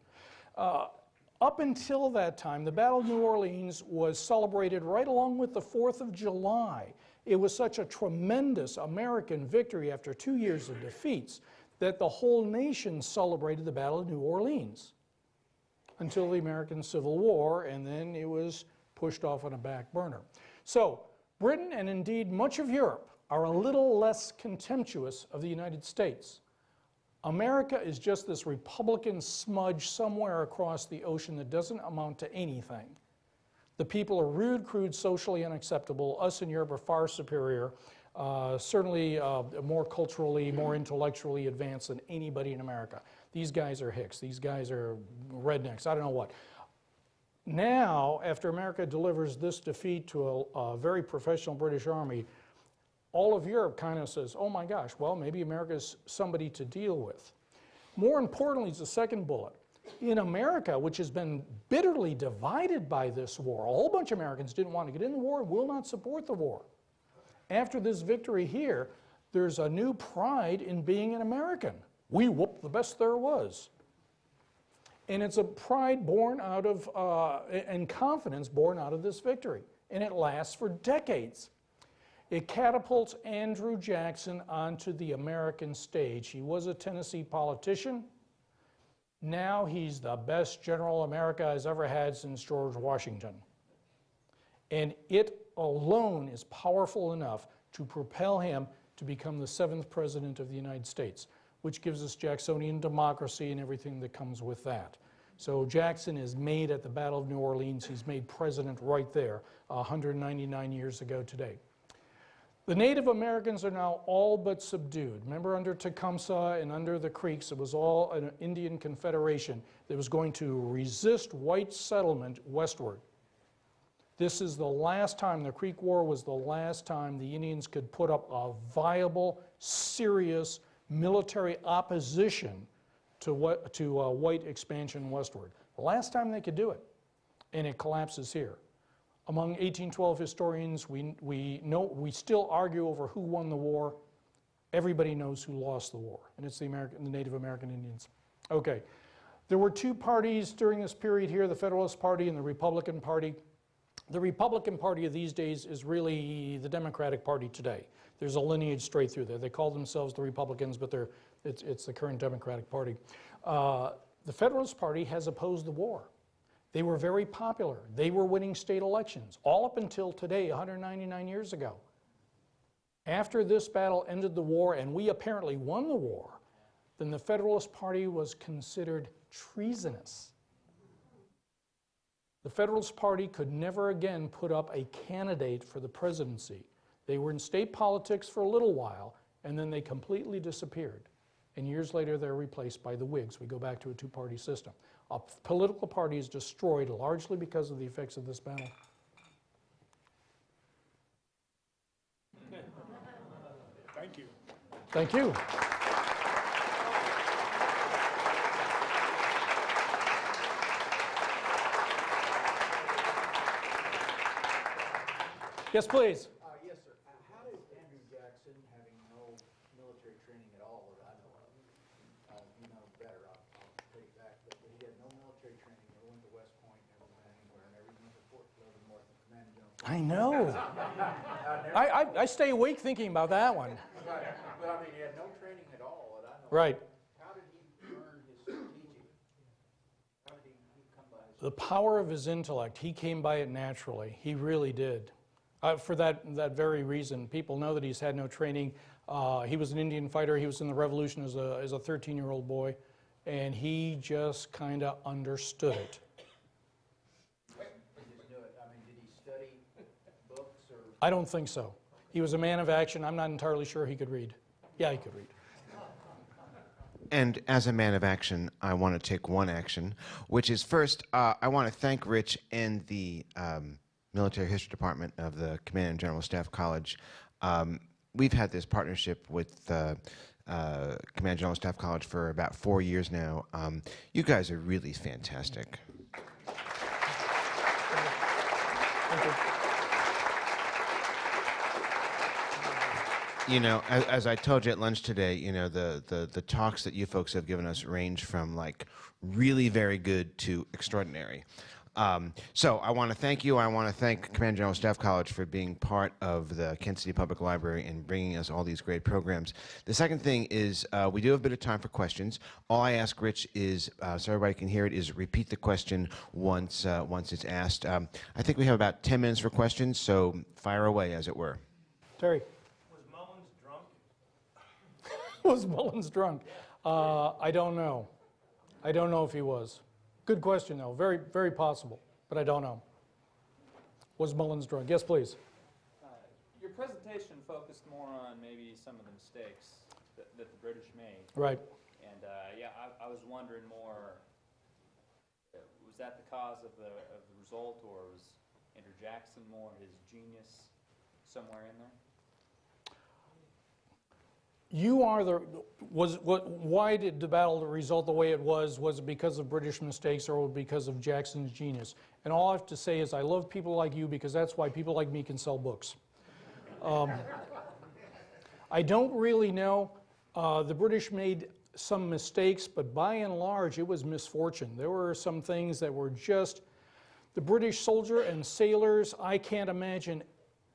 Up until that time, the Battle of New Orleans was celebrated right along with the 4th of July. It was such a tremendous American victory after 2 years of defeats that the whole nation celebrated the Battle of New Orleans until the American Civil War, and then it was pushed off on a back burner. So Britain, and indeed much of Europe, are a little less contemptuous of the United States. America is just this Republican smudge somewhere across the ocean that doesn't amount to anything. The people are rude, crude, socially unacceptable. Us in Europe are far superior, certainly more culturally, more intellectually advanced than anybody in America. These guys are hicks. These guys are rednecks. I don't know what. Now, after America delivers this defeat to a very professional British Army, all of Europe kind of says, oh my gosh, well, maybe America's somebody to deal with. More importantly is the second bullet. In America, which has been bitterly divided by this war, a whole bunch of Americans didn't want to get in the war and will not support the war. After this victory here, there's a new pride in being an American. We whooped the best there was. And it's a pride born out of, and confidence born out of this victory. And it lasts for decades. It catapults Andrew Jackson onto the American stage. He was a Tennessee politician. Now he's the best general America has ever had since George Washington. And it alone is powerful enough to propel him to become the 7th president of the United States, which gives us Jacksonian democracy and everything that comes with that. So Jackson is made at the Battle of New Orleans. He's made president right there 199 years ago today. The Native Americans are now all but subdued. Remember, under Tecumseh and under the Creeks, it was all an Indian confederation that was going to resist white settlement westward. This is the last time, the Creek War was the last time the Indians could put up a viable, serious military opposition to white expansion westward. The last time they could do it, and it collapses here. Among 1812 historians, we still argue over who won the war. Everybody knows who lost the war, and it's the Native American Indians. Okay, there were two parties during this period here, the Federalist Party and the Republican Party. The Republican Party of these days is really the Democratic Party today. There's a lineage straight through there. They call themselves the Republicans, but it's the current Democratic Party. The Federalist Party has opposed the war. They were very popular. They were winning state elections, all up until today, 199 years ago. After this battle ended the war, and we apparently won the war, then the Federalist Party was considered treasonous. The Federalist Party could never again put up a candidate for the presidency. They were in state politics for a little while, and then they completely disappeared. And years later, they're replaced by the Whigs. We go back to a two-party system. A political party is destroyed largely because of the effects of this battle. Thank you. Thank you. Yes, please. Yes, sir. How did Andrew Jackson, having no military training at all that I know of, you know better, I'll take it back, but he had no military training, never went to West Point, never went anywhere, never even went to Fort Leavenworth and Command General. I know. I stay awake thinking about that one. Right. But I mean, he had no training at all that I know of. Right. How did he learn his strategic? How did he come by his... The power of his intellect, he came by it naturally. He really did. For that very reason, people know that he's had no training. He was an Indian fighter. He was in the Revolution as a 13-year-old boy, and he just kind of understood it. I don't think so. He was a man of action. I'm not entirely sure he could read. Yeah, he could read. And as a man of action, I want to take one action, which is first, I want to thank Rich and the Military History Department of the Command and General Staff College. We've had this partnership with Command and General Staff College for about 4 years now. You guys are really fantastic. Thank you. You know, as I told you at lunch today, you know, the talks that you folks have given us range from like really very good to extraordinary. So I want to thank you. I want to thank Command General Staff College for being part of the Kansas City Public Library and bringing us all these great programs. The second thing is we do have a bit of time for questions. All I ask, Rich, is so everybody can hear it, is repeat the question once it's asked. I think we have about 10 minutes for questions, so fire away, as it were. Terry. Was Mullins drunk? Was Mullins drunk? I don't know. I don't know if he was. Good question, though. Very, very possible, but I don't know. Was Mullins drunk? Yes, please. Your presentation focused more on maybe some of the mistakes that the British made. Right. And yeah, I was wondering more, was that the cause of the result, or was Andrew Jackson more his genius somewhere in there? Why did the battle result the way it was? Was it because of British mistakes or because of Jackson's genius? And all I have to say is I love people like you because that's why people like me can sell books. I don't really know. The British made some mistakes, but by and large it was misfortune. There were some things that were just, the British soldier and sailors, I can't imagine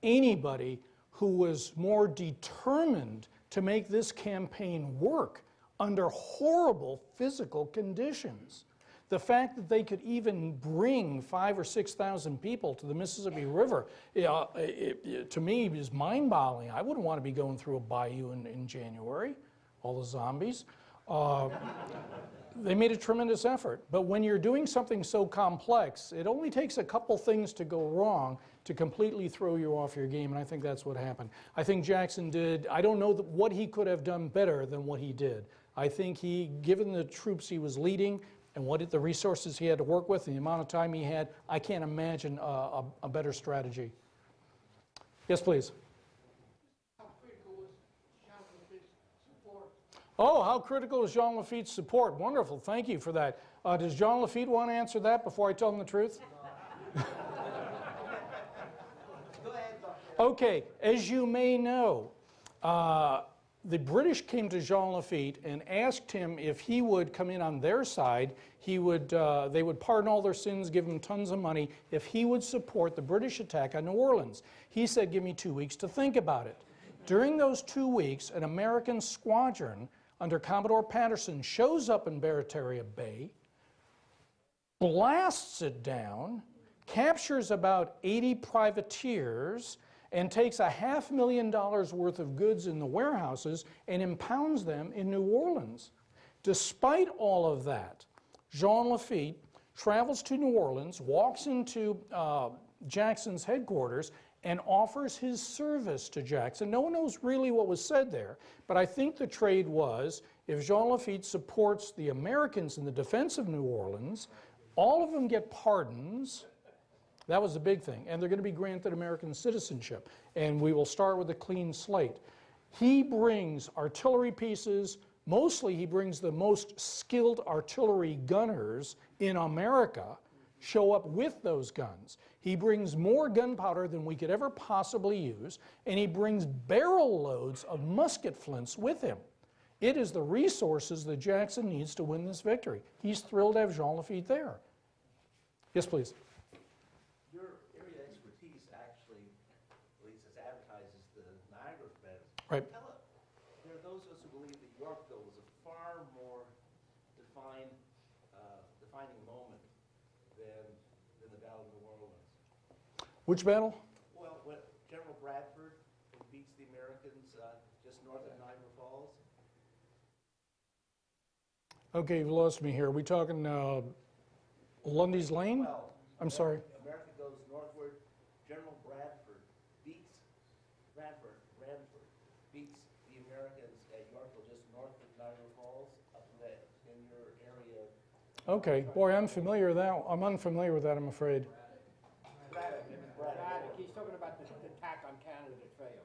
anybody who was more determined to make this campaign work under horrible physical conditions. The fact that they could even bring 5,000 or 6,000 people to the Mississippi River, to me, is mind-boggling. I wouldn't want to be going through a bayou in January, all the zombies. They made a tremendous effort. But when you're doing something so complex, it only takes a couple things to go wrong to completely throw you off your game, and I think that's what happened. I think Jackson did, I don't know what he could have done better than what he did. I think he, given the troops he was leading and the resources he had to work with and the amount of time he had, I can't imagine a better strategy. Yes, please. How critical was Jean Lafitte's support? Oh, how critical is Jean Lafitte's support? Wonderful, thank you for that. Does Jean Lafitte want to answer that before I tell him the truth? Okay, as you may know, the British came to Jean Lafitte and asked him if he would come in on their side. They would pardon all their sins, give him tons of money, if he would support the British attack on New Orleans. He said, give me 2 weeks to think about it. During those 2 weeks, an American squadron under Commodore Patterson shows up in Barataria Bay, blasts it down, captures about 80 privateers, and takes $500,000 worth of goods in the warehouses and impounds them in New Orleans. Despite all of that, Jean Lafitte travels to New Orleans, walks into Jackson's headquarters, and offers his service to Jackson. No one knows really what was said there, but I think the trade was, if Jean Lafitte supports the Americans in the defense of New Orleans, all of them get pardons. That was the big thing. And they're going to be granted American citizenship. And we will start with a clean slate. He brings artillery pieces. Mostly he brings the most skilled artillery gunners in America, show up with those guns. He brings more gunpowder than we could ever possibly use. And he brings barrel loads of musket flints with him. It is the resources that Jackson needs to win this victory. He's thrilled to have Jean Lafitte there. Yes, please. Your area of expertise actually, at least as advertised, is the Niagara Bend. Right. There are those of us who believe that Yorkville was a far more defining moment than the Battle of New Orleans. Which battle? Well, when General Bradford beats the Americans just north of Niagara Falls. Okay, you've lost me here. Are we talking Lundy's Lane? Well, I'm sorry. America goes northward. General Bradford beats Ranford beats the Americans at Yorkville just north of Niagara Falls, up in your area. Okay, boy, I'm familiar with that. I'm unfamiliar with that, I'm afraid. Braddock, he's talking about the attack on Canada that failed.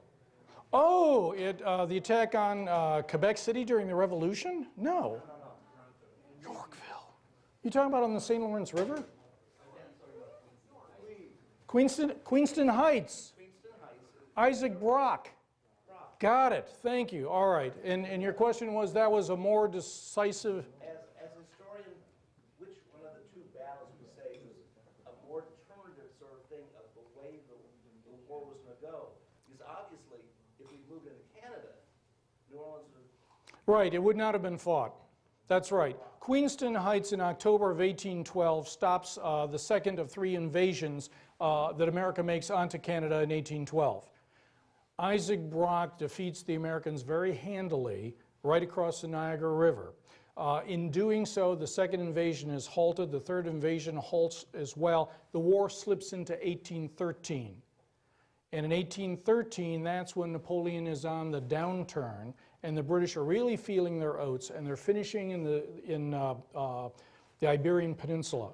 Oh, the attack on Quebec City during the Revolution? No. Yorkville. You talking about on the St. Lawrence River? Queenston Heights. Queenston Heights. Isaac Brock. Got it. Thank you. All right. And your question was that was a more decisive. As a historian, which one of the two battles would you say was a more determinative sort of thing of the way the war was going to go? Because obviously, if we moved into Canada, New Orleans would. Right. It would not have been fought. That's right. Queenston Heights in October of 1812 stops the second of three invasions that America makes onto Canada in 1812. Isaac Brock defeats the Americans very handily right across the Niagara River. In doing so, the second invasion is halted. The third invasion halts as well. The war slips into 1813. And in 1813, that's when Napoleon is on the downturn, and the British are really feeling their oats, and they're finishing in the Iberian Peninsula.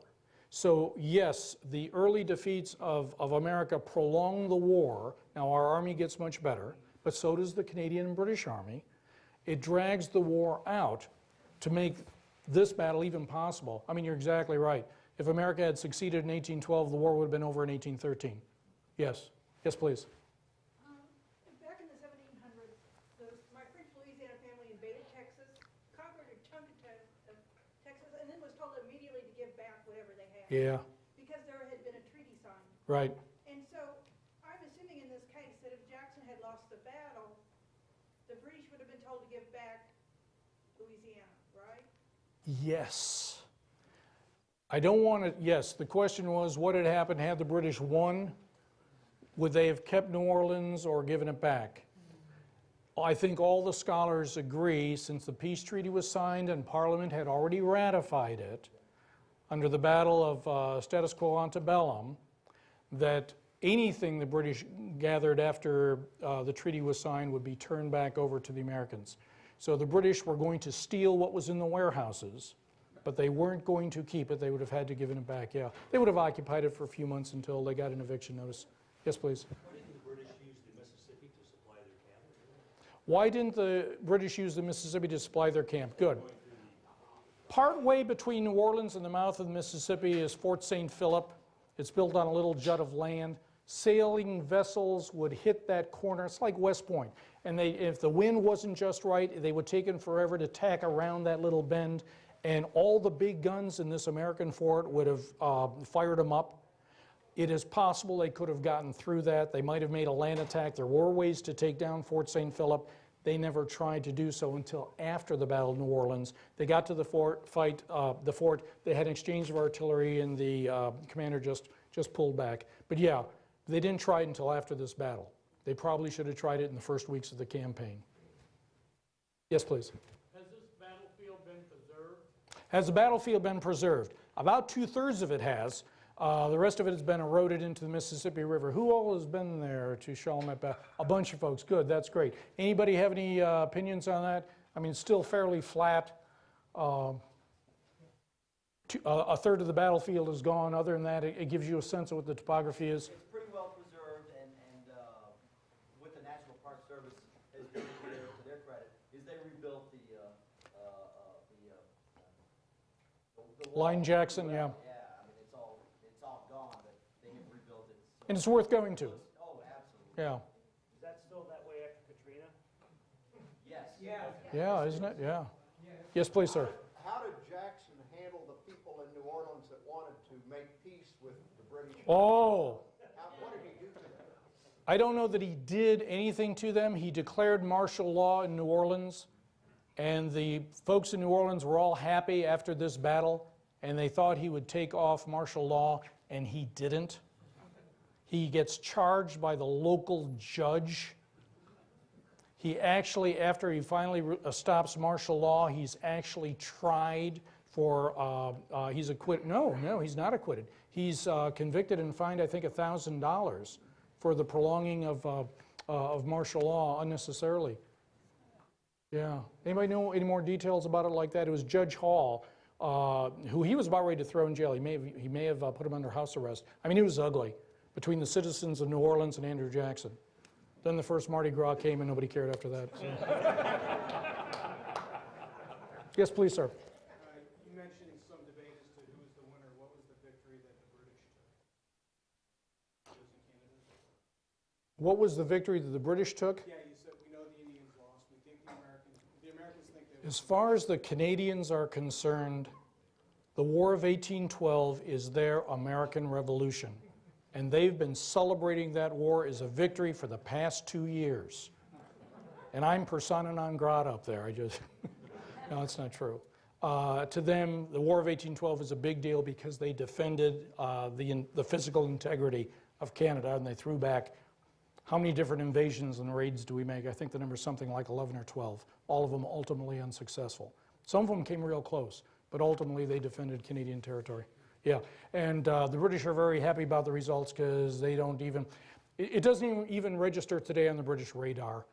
So yes, the early defeats of America prolong the war. Now our army gets much better, but so does the Canadian and British Army. It drags the war out to make this battle even possible. I mean, you're exactly right. If America had succeeded in 1812, the war would have been over in 1813. Yes. Yes, please. Back in the 1700s, my French Louisiana family invaded Texas, conquered a chunk of Texas, and then was told immediately to give back whatever they had. Yeah. Because there had been a treaty signed. Right. And so I'm assuming in this case that if Jackson had lost the battle, the British would have been told to give back Louisiana, right? Yes. I don't want to, yes, the question was what had happened had the British won? Would they have kept New Orleans or given it back? I think all the scholars agree, since the peace treaty was signed and Parliament had already ratified it under the Battle of Status Quo Antebellum, that anything the British gathered after the treaty was signed would be turned back over to the Americans. So the British were going to steal what was in the warehouses, but they weren't going to keep it. They would have had to give it back, yeah. They would have occupied it for a few months until they got an eviction notice. Yes, please. Why didn't the British use the Mississippi to supply their camp? Why didn't the British use the Mississippi to supply their camp? Good. Partway between New Orleans and the mouth of the Mississippi is Fort St. Philip. It's built on a little jut of land. Sailing vessels would hit that corner. It's like West Point. And if the wind wasn't just right, they would take them forever to tack around that little bend. And all the big guns in this American fort would have fired them up. It is possible they could have gotten through that. They might have made a land attack. There were ways to take down Fort St. Philip. They never tried to do so until after the Battle of New Orleans. They got to the fort, They had an exchange of artillery, and the commander just pulled back. But yeah, they didn't try it until after this battle. They probably should have tried it in the first weeks of the campaign. Yes, please. Has this battlefield been preserved? Has the battlefield been preserved? About 2/3 of it has. The rest of it has been eroded into the Mississippi River. Who all has been there to Chalmette? A bunch of folks. Good, that's great. Anybody have any opinions on that? I mean, it's still fairly flat. A third of the battlefield is gone. Other than that, it gives you a sense of what the topography is. It's pretty well preserved, and what the National Park Service has done to their credit is they rebuilt the wall. Line Jackson, yeah. Yeah, I mean, it's all gone, but they have rebuilt it. So And it's worth going to. oh, absolutely. Yeah. Is that still that way after Katrina? Yes. Yeah, isn't it? Yeah. Yes, please, sir. How did Jackson handle the people in New Orleans that wanted to make peace with the British? Oh. What did he do to them? I don't know that he did anything to them. He declared martial law in New Orleans, and the folks in New Orleans were all happy after this battle, and they thought he would take off martial law, and he didn't. He gets charged by the local judge. He actually, after he finally stops martial law, he's actually tried for, he's acquitted. No, he's not acquitted. He's convicted and fined, I think, $1,000 for the prolonging of of martial law unnecessarily. Yeah. Anybody know any more details about it like that? It was Judge Hall, who he was about ready to throw in jail. He may have put him under house arrest. I mean, he was ugly between the citizens of New Orleans and Andrew Jackson. Then the first Mardi Gras came and nobody cared after that. So. Yes, please, sir. You mentioned some debate as to who's the winner. What was the victory that the British took? What was the victory that the British took? Yeah, you said we know the Indians lost. We think the Americans think they As far as the Canadians are concerned, the War of 1812 is their American Revolution. And they've been celebrating that war as a victory for the past 2 years. And I'm persona non grata up there. No, it's not true. To them, the War of 1812 is a big deal because they defended the physical integrity of Canada, and they threw back. How many different invasions and raids do we make? I think the number is something like 11 or 12. All of them ultimately unsuccessful. Some of them came real close, but ultimately they defended Canadian territory. Yeah, and the British are very happy about the results because they don't even, it doesn't even register today on the British radar.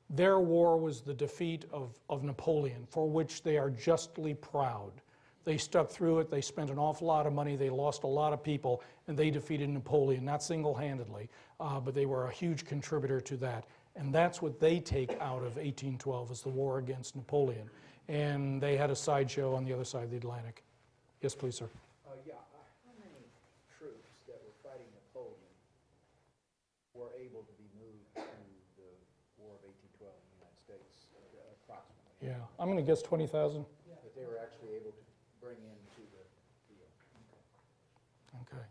Their war was the defeat of Napoleon, for which they are justly proud. They stuck through it, they spent an awful lot of money, they lost a lot of people, and they defeated Napoleon, not single-handedly, but they were a huge contributor to that. And that's what they take out of 1812, is the war against Napoleon. And they had a sideshow on the other side of the Atlantic. Yes, please, sir. How many troops that were fighting Napoleon were able to be moved to the War of 1812 in the United States, approximately? Yeah, I'm going to guess 20,000. That they were actually able to bring into the field. Okay.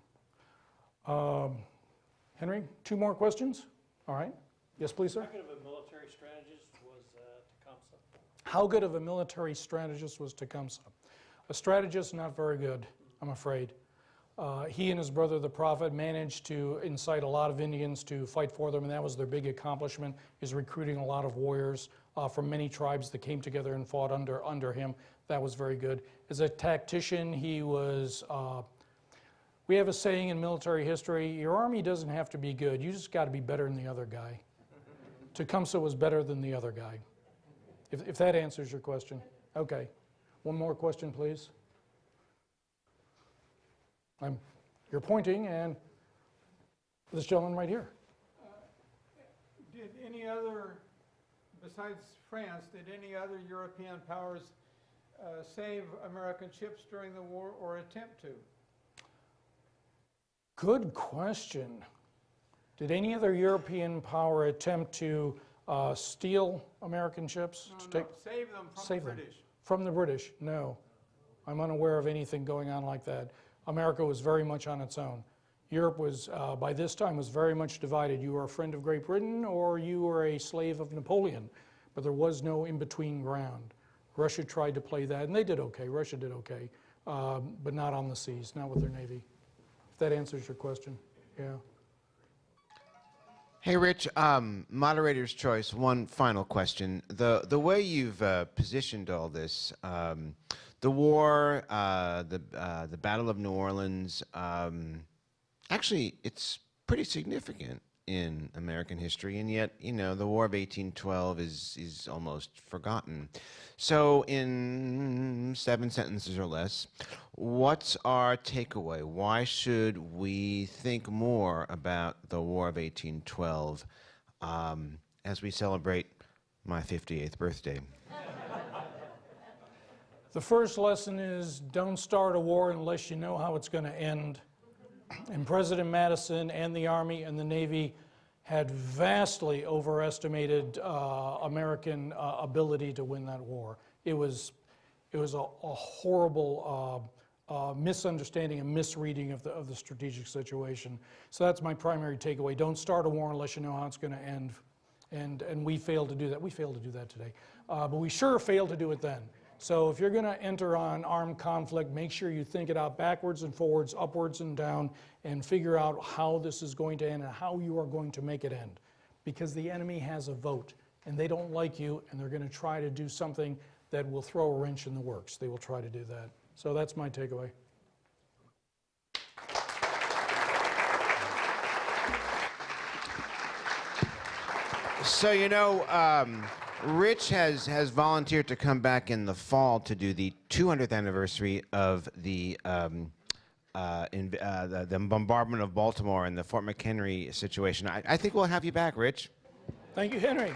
Henry, 2 more questions? All right. Yes, please, sir. How good of a military strategist was Tecumseh? How good of a military strategist was Tecumseh? A strategist, not very good, I'm afraid. He and his brother, the Prophet, managed to incite a lot of Indians to fight for them, and that was their big accomplishment, is recruiting a lot of warriors from many tribes that came together and fought under him. That was very good. As a tactician, he was, we have a saying in military history, your army doesn't have to be good, you just got to be better than the other guy. Tecumseh was better than the other guy, if that answers your question. Okay. One more question, please. You're pointing, and this gentleman right here. Did any other, besides France, did any other European powers save American ships during the war or attempt to? Good question. Did any other European power attempt to steal American ships? No, save them from the British. From the British, no. I'm unaware of anything going on like that. America was very much on its own. Europe was, by this time, was very much divided. You were a friend of Great Britain or you were a slave of Napoleon, but there was no in-between ground. Russia tried to play that, and they did okay. Russia did okay, but not on the seas, not with their navy. If that answers your question, yeah. Hey, Rich, moderator's choice, one final question. The way you've positioned all this, the war, the Battle of New Orleans, actually, it's pretty significant in American history, and yet, you know, the War of 1812 is almost forgotten. So in 7 sentences or less, what's our takeaway? Why should we think more about the War of 1812 as we celebrate my 58th birthday? The first lesson is don't start a war unless you know how it's going to end. And President Madison and the Army and the Navy had vastly overestimated American ability to win that war. It was a horrible misunderstanding and misreading of the strategic situation. So that's my primary takeaway. Don't start a war unless you know how it's going to end. And we failed to do that. We failed to do that today. But we sure failed to do it then. So if you're going to enter on armed conflict, make sure you think it out backwards and forwards, upwards and down, and figure out how this is going to end and how you are going to make it end. Because the enemy has a vote, and they don't like you, and they're going to try to do something that will throw a wrench in the works. They will try to do that. So that's my takeaway. So, you know, Rich has volunteered to come back in the fall to do the 200th anniversary of the bombardment of Baltimore and the Fort McHenry situation. I think we'll have you back, Rich. Thank you, Henry.